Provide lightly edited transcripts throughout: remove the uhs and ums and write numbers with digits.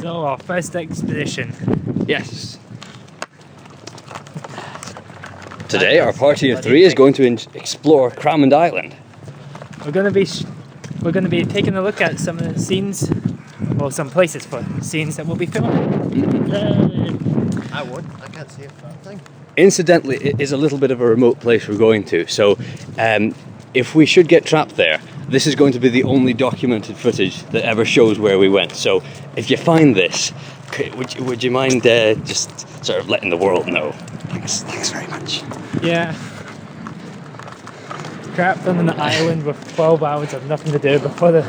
So, our first expedition. Yes. Today, our party of 3 is going to explore Crammond Island. We're going to be taking a look at some of the scenes, or some places for scenes that we'll be filming. I can't see a thing. Incidentally, it is a little bit of a remote place we're going to, so if we should get trapped there, this is going to be the only documented footage that ever shows where we went. So if you find this, would you mind just sort of letting the world know? Thanks very much. Yeah. Trapped on an island with 12 hours of nothing to do before the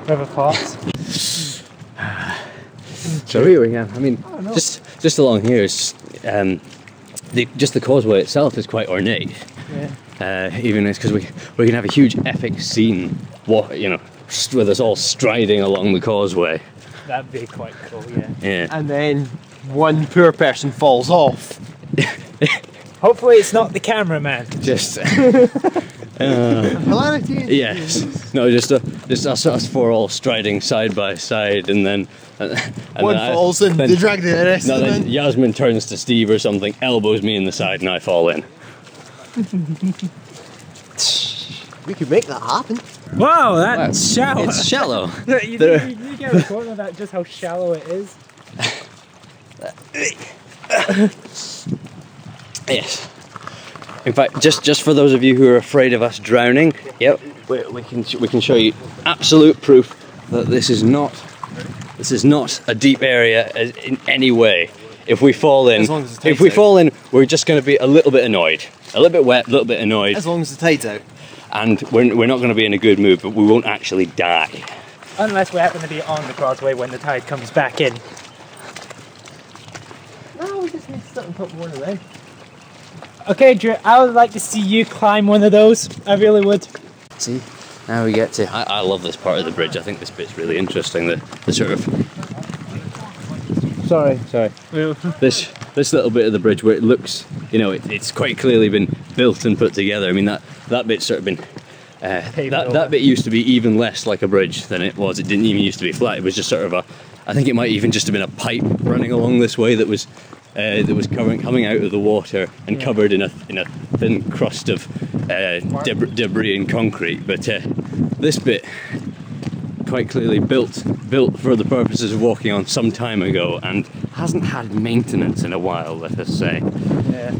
river parts. So here we go. I mean, just along here is just the causeway itself is quite ornate. Yeah. Even because we can have a huge epic scene, with us all striding along the causeway. That'd be quite cool, yeah. Yeah. And then one poor person falls off. Hopefully it's not the cameraman. Just hilarity. Yes. No, just us 4 all striding side by side, and then one falls and they drag the rest. No, then Yasmin turns to Steve or something, elbows me in the side, and I fall in. We could make that happen. Wow, that's shallow. It's shallow. you get a corner of that, just how shallow it is. Yes. In fact, just for those of you who are afraid of us drowning, yep, we can show you absolute proof that this is not a deep area in any way. If we fall in, we're just going to be a little bit annoyed, a little bit wet, a little bit annoyed. As long as the tide's out. And we're not going to be in a good mood, but we won't actually die. Unless we happen to be on the causeway when the tide comes back in. No, we just need to sit on top of one of them. Okay, Drew, I would like to see you climb one of those. I really would. See, now we get to... I love this part of the bridge. I think this bit's really interesting. The sort of... Sorry. This little bit of the bridge where it looks, it's quite clearly been built and put together. I mean, that bit's sort of been... that bit used to be even less like a bridge than it was. It didn't even used to be flat. It was just sort of I think it might even just have been a pipe running along this way that was coming out of the water and covered in a thin crust of debris and concrete. But this bit, quite clearly built for the purposes of walking on some time ago, and hasn't had maintenance in a while, let us say. Yeah.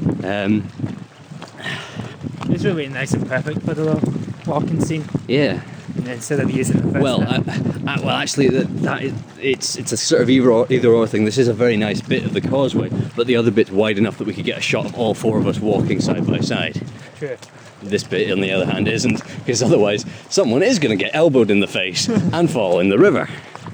It's really nice and perfect for the little walking scene. Yeah. Instead of using the first actually, it's a sort of either or thing. This is a very nice bit of the causeway, but the other bit's wide enough that we could get a shot of all 4 of us walking side by side. True. This bit, on the other hand, isn't, because otherwise someone is going to get elbowed in the face and fall in the river.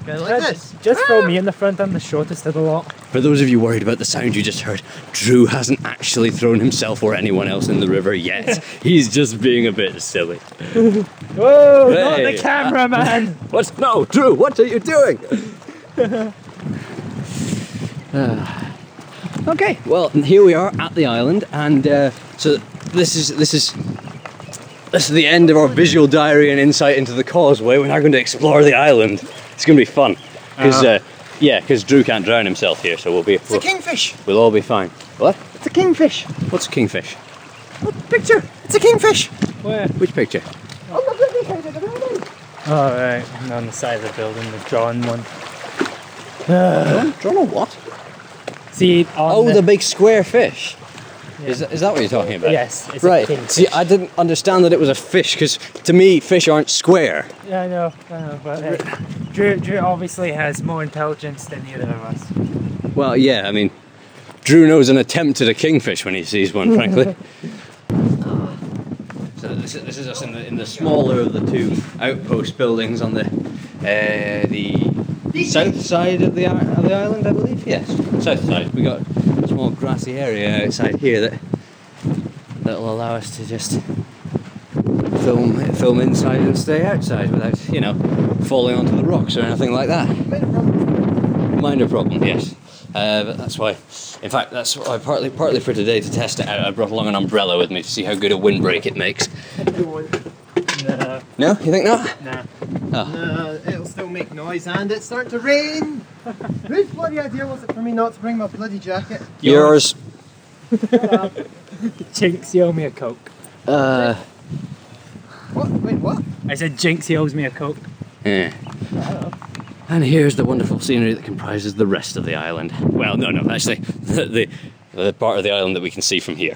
Just throw me in the front. I'm the shortest of the lot. For those of you worried about the sound you just heard, Drew hasn't actually thrown himself or anyone else in the river yet. He's just being a bit silly. Whoa, hey, not the cameraman! What? No, Drew, what are you doing? Okay, well, here we are at the island, and so this is the end of our visual diary and insight into the causeway. We're now going to explore the island. It's going to be fun, because Drew can't drown himself here, so It's a kingfish. We'll all be fine. What? It's a kingfish. What's a kingfish? Look, picture. It's a kingfish. Where? Which picture? On the building side of the building. Oh right, on the side of the building, the drawn one. Drawn on what? See, on the big square fish. Yeah. Is that what you're talking about? Yes, it's right. A kingfish. See, I didn't understand that it was a fish, because to me, fish aren't square. Yeah, I know, but Drew obviously has more intelligence than either of us. Well, yeah, I mean, Drew knows an attempt at a kingfish when he sees one, frankly. So this is us in the smaller of the 2 outpost buildings on the south side of the island, I believe. Yes, south side. We got a small grassy area outside here that'll allow us to just film inside and stay outside without, falling onto the rocks or anything like that. Minor problem, yes. But that's why. In fact, that's why partly for today, to test it out, I brought along an umbrella with me to see how good a windbreak it makes. No. No, you think not? No. Oh. It'll still make noise and it's starting to rain. Whose bloody idea was it for me not to bring my bloody jacket? Yours. Jinx, you owe me a Coke. What? Wait, what? I said Jinx, he owes me a Coke. Yeah. And here's the wonderful scenery that comprises the rest of the island. Well, no, actually, the part of the island that we can see from here.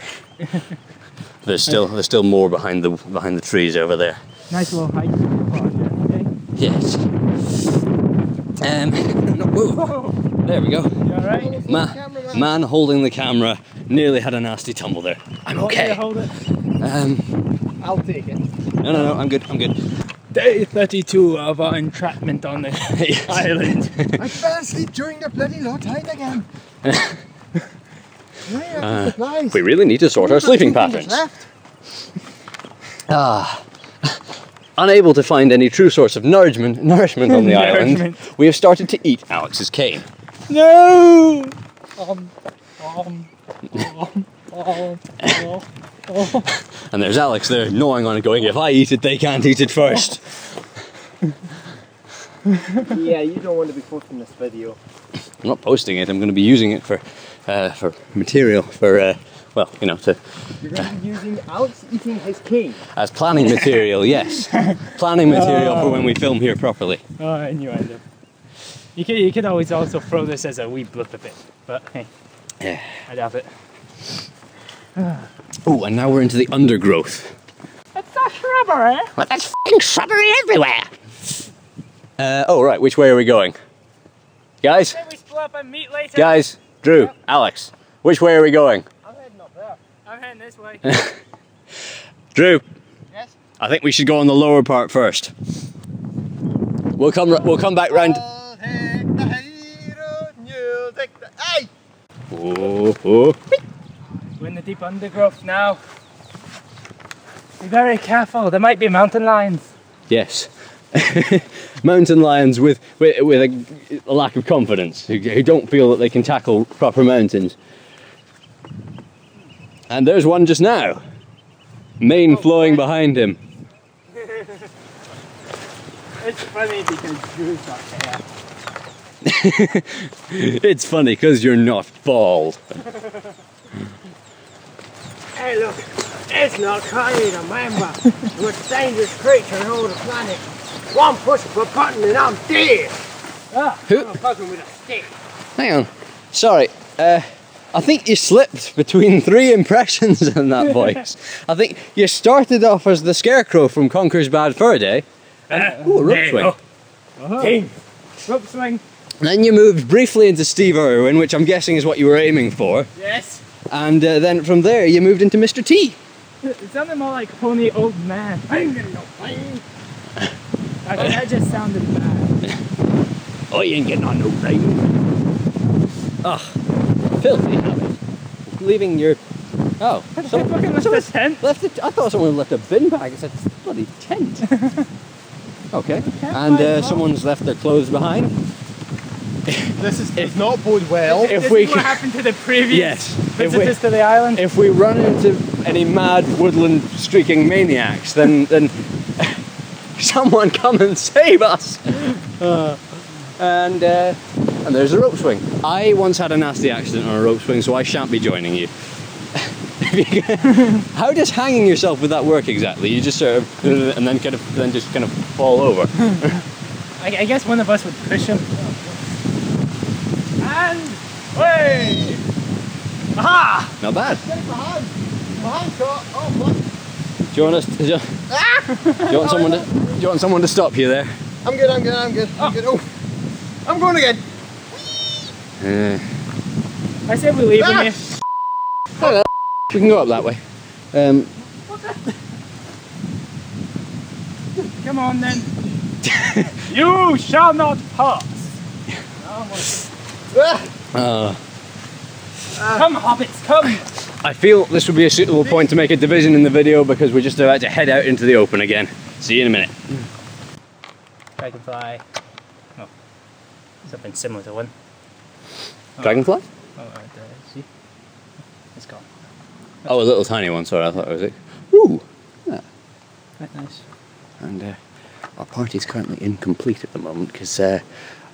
There's still more behind the trees over there. Nice little hike. Okay. Yes. Whoa. There we go. You alright? Man holding the camera nearly had a nasty tumble there. I'm okay. Hold it. I'll take it. No, I'm good. Day 32 of our entrapment on the island. I fell asleep during the bloody low tide again. We really need to sort our sleeping patterns. Left. Unable to find any true source of nourishment on the island, we have started to eat Alex's cane. No! And there's Alex there gnawing on it going, if I eat it, they can't eat it first. Yeah, you don't want to be posting this video. I'm not posting it, I'm going to be using it for material, for, well, you know, to... You're going to be using Alex eating his cane. As planning material, yes. Planning material for when we film here properly. Oh, innuendo. You could always also throw this as a wee blip of it, but hey, Yeah. I doubt it. Oh, and now we're into the undergrowth. It's a shrubbery! Well, there's f***ing shrubbery everywhere! Oh, right, which way are we going? Guys? Maybe we split up and meet later? Guys, Drew, Alex, which way are we going? I'm heading up there. I'm heading this way. Drew, Yes? I think we should go on the lower part first. We'll come back round. Hey! Oh. We're in the deep undergrowth now. Be very careful, there might be mountain lions. Yes. Mountain lions with a lack of confidence, who don't feel that they can tackle proper mountains. And there's one just now. Mane flowing behind him. It's funny because Drew's not there. It's funny because you're not bald. Hey look, it's not Connie the member. The most dangerous creature in all the planet. One push of a button and I'm dead. Who? I'm fucking with a stick. Hang on. Sorry. I think you slipped between 3 impressions in that voice. I think you started off as the Scarecrow from Conker's Bad Fur Day. Ooh, a rope swing. Team. Rope swing. And then you moved briefly into Steve Irwin, which I'm guessing is what you were aiming for. Yes. And then from there you moved into Mr. T. It sounded more like Pony Old Man. I'm getting no plane. I think that just sounded bad. Oh, you ain't getting on no plane. Ugh. Filthy habit. Leaving your... Oh. Fucking left the tent. Left it. I thought someone left a bin bag. It said bloody tent. Okay. And someone's left their clothes behind. This does not bode well. This is what happened to the previous visitors to the island. If we run into any mad woodland streaking maniacs, then someone come and save us. And there's a rope swing. I once had a nasty accident on a rope swing, so I shan't be joining you. How does hanging yourself with that work exactly? You just sort of and then just kind of fall over. I guess one of us would push him. And way! Aha! Not bad. Behind shot. Oh, what? Do you want us? Do you want someone to stop you there? I'm good. Oh, I'm going again. I said we leave him here. We can go up that way. Come on then. You shall not pass. Come, hobbits, come. I feel this would be a suitable point to make a division in the video because we're just about to head out into the open again. See you in a minute. Dragonfly. Oh, something similar to one. Dragonfly? Oh, see? It's gone. Oh, a little tiny one. Sorry, I thought it was it. Ooh. Yeah. Quite nice. And our party's currently incomplete at the moment because,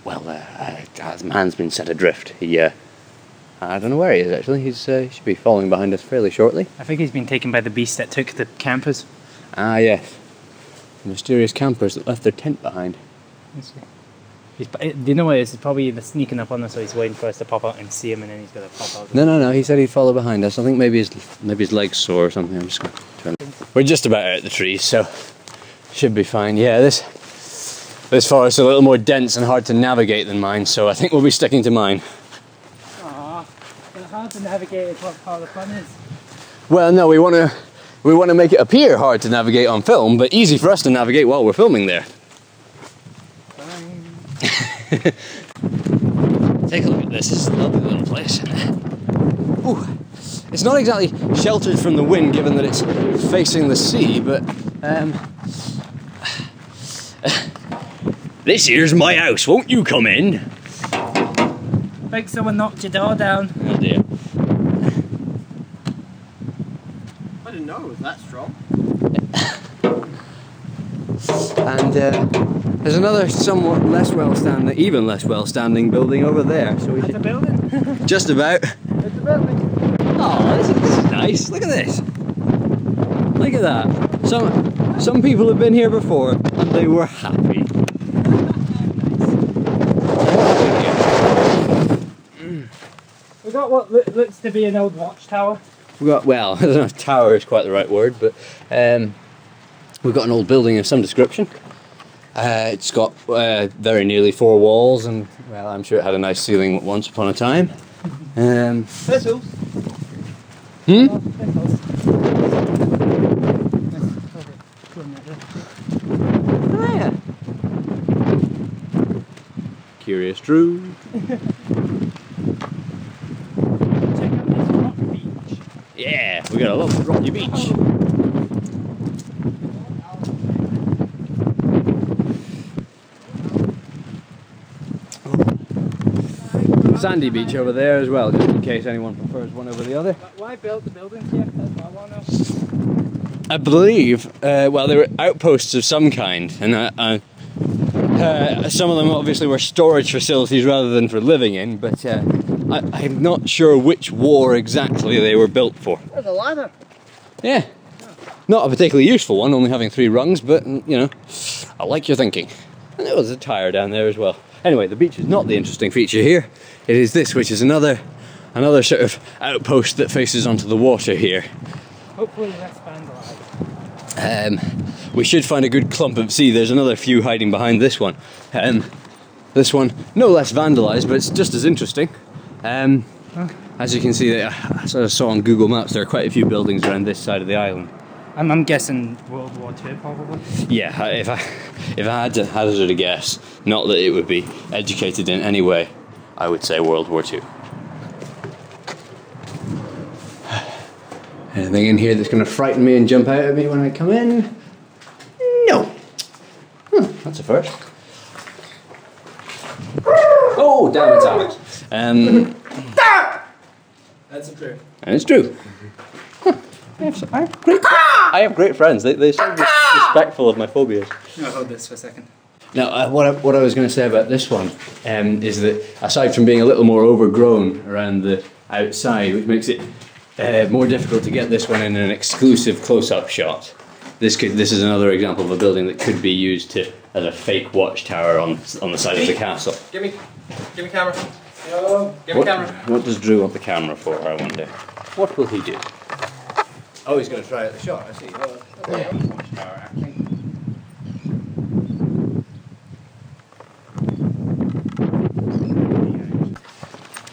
well, a man's been set adrift. He, I don't know where he is actually. He should be following behind us fairly shortly. I think he's been taken by the beast that took the campers. Ah, yes. The mysterious campers that left their tent behind. Do you know what it is? He's probably either sneaking up on us or he's waiting for us to pop out and see him and then he's going to pop out. No. He said he'd follow behind us. I think maybe his leg's sore or something. I'm just going to turn. We're just about out of the trees, so should be fine. Yeah, this forest is a little more dense and hard to navigate than mine, so I think we'll be sticking to mine. Aww, but hard to navigate is what part of the fun is. Well, no, we want to make it appear hard to navigate on film, but easy for us to navigate while we're filming there. Take a look at this. It's a lovely little place. Ooh, it's not exactly sheltered from the wind, given that it's facing the sea, but this here's my house. Won't you come in? I think someone knocked your door down. Oh dear. I didn't know it was that strong. And there's another somewhat less well-standing, even less well-standing building over there. So we That's a building? Just about. It's a building. Oh, this is nice. Look at this. Look at that. Some people have been here before and they were happy. We got what looks to be an old watchtower. We got, well, I don't know if tower is quite the right word, but we've got an old building of some description. It's got very nearly 4 walls, and well, I'm sure it had a nice ceiling once upon a time. Thistles. Oh, yeah. Curious Drew. Check out this rock beach. Yeah, we got a lovely rocky beach. Sandy beach over there as well, just in case anyone prefers one over the other. Why build the buildings here? That's what I want to know. I believe, well, they were outposts of some kind, and some of them obviously were storage facilities rather than for living in, but I'm not sure which war exactly they were built for. There's a ladder. Yeah. Not a particularly useful one, only having 3 rungs, but, you know, I like your thinking. And there was a tyre down there as well. Anyway, the beach is not the interesting feature here. It is this, which is another sort of outpost that faces onto the water here. Hopefully less vandalised. We should find a good clump of sea. There's another few hiding behind this one. This one, no less vandalised, but it's just as interesting. As you can see, I sort of saw on Google Maps, there are quite a few buildings around this side of the island. I'm guessing World War II probably. Yeah, if I had to hazard a guess, not that it would be educated in any way, I would say World War II. Anything in here that's going to frighten me and jump out at me when I come in? No. That's a first. Oh, damn, it's out. That's a true. And it's true. I have great friends. They seem respectful of my phobias. I'll hold this for a second. Now, what I was going to say about this one is that aside from being a little more overgrown around the outside, which makes it more difficult to get this one in an exclusive close-up shot, this is another example of a building that could be used as a fake watchtower on the side of the castle. Give me camera. Hello. Give me camera. What does Drew want the camera for, I wonder? What will he do? Oh, he's going to try out the shot, I see. Watchtower acting.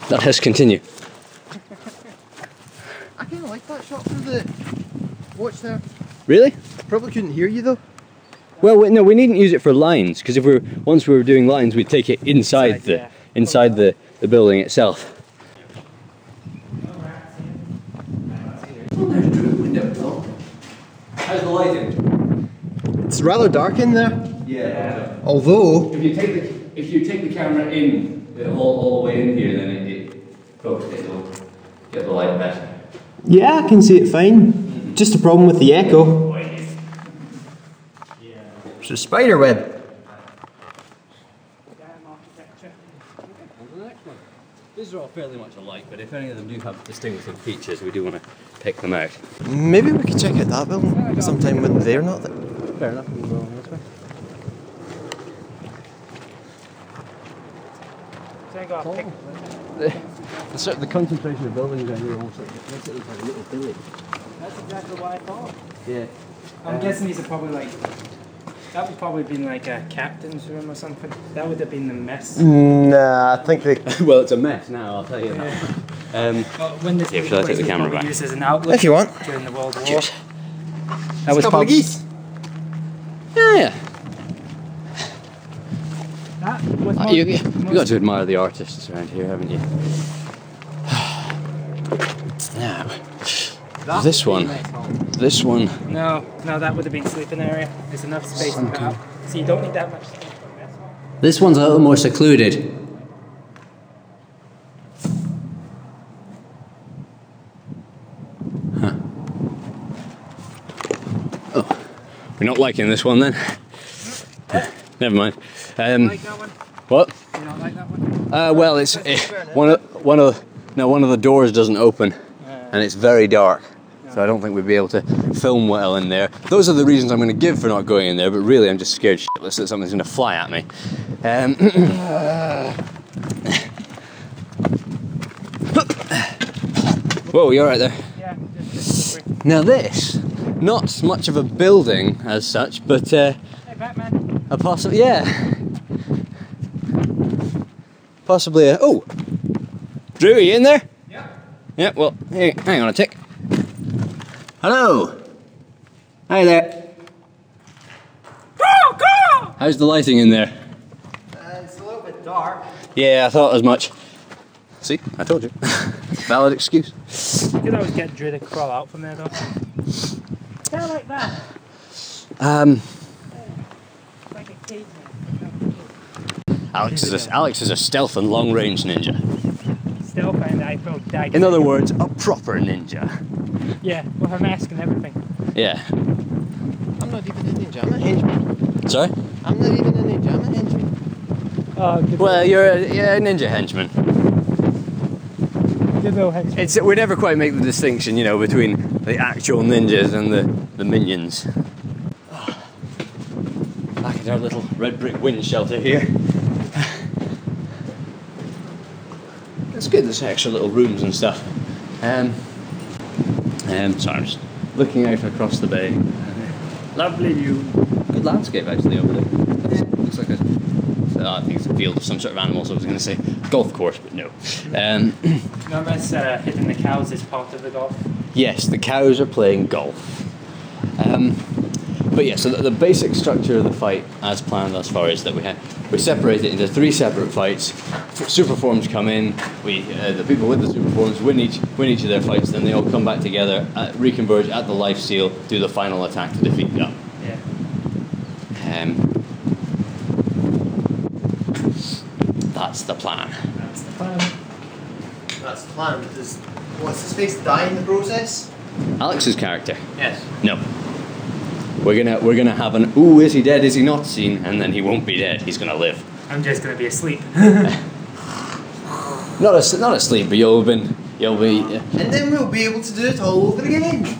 Let us continue. I kind of like that shot through the watch there. Really? Probably couldn't hear you though. Well, no, we needn't use it for lines, because once we were doing lines, we'd take it inside the building itself. How's the lighting? It's rather dark in there. Yeah. Although, If you take the camera in all the way in here, then it'll get the light better. yeah, I can see it fine. Just a problem with the echo. It's a spider web. These are all fairly much alike, but if any of them do have distinguishing features, we do want to pick them out. Maybe we could check out that building sometime when they're not there. Fair enough, we'll go this way. The concentration of buildings around here almost makes it look like a little village. That's exactly what I thought. Yeah. I'm guessing these are probably like, that would probably been like a captain's room or something. That would have been the mess. Nah, I think they... Well, it's a mess now, I'll tell you that. When this Shall I take the camera back? Used as an outlet If you want. during the World War. Cheers. That was a couple of geese. Yeah. That was You've got to admire the artists around here, haven't you? Now, this one. No, that would have been sleeping area. There's enough space to cut out. So you don't need that much space. This one's a little more secluded. Huh. Oh, we're not liking this one then. Never mind. Like that one? What? You not like that one? Well, it's one of the doors doesn't open, and it's very dark. So I don't think we'd be able to film well in there. Those are the reasons I'm going to give for not going in there, but really I'm just scared shitless that something's going to fly at me. Whoa, you're right there. Yeah, just Now this, not much of a building as such, but hey, Batman. a possible, yeah. Possibly a, oh! Drew, are you in there? Yeah. Yeah, well, hey, hang on a tick. Hello! Hi there. Go! How's the lighting in there? It's a little bit dark. Yeah, I thought as much. See, I told you. Valid excuse. You could always get Drew to crawl out from there though. Yeah, like that. Like a caveman. Alex is a stealth and long range ninja. Stealth and I feel died. In other words, a proper ninja. Yeah, with a mask and everything. Yeah. I'm not even a ninja, I'm a henchman. Sorry? I'm not even a ninja, I'm a henchman. Well, you're a ninja henchman. Good little henchman. We never quite make the distinction, you know, between the actual ninjas and the minions. Back at our little red brick wind shelter here. It's good, there's extra little rooms and stuff. Sorry, I'm just looking out across the bay. Lovely view. Good landscape actually over there. Looks like I think it's a field of some sort of animals. I was going to say golf course, but no. Remember us hitting the cows as part of the golf? Yes, the cows are playing golf. But yeah, so the basic structure of the fight, as planned thus far, is that we separate it into 3 separate fights. Super forms come in. The people with the super forms win each of their fights. Then they all come back together, reconverge at the life seal, do the final attack to defeat them. Yeah. That's the plan. That's the plan. That's the plan. Does what's his face die in the process? Alex's character. Yes. No. We're gonna have an ooh, is he dead, is he not scene, and then he won't be dead, he's gonna live. I'm just gonna be asleep. Not asleep, but you'll be And then we'll be able to do it all over again.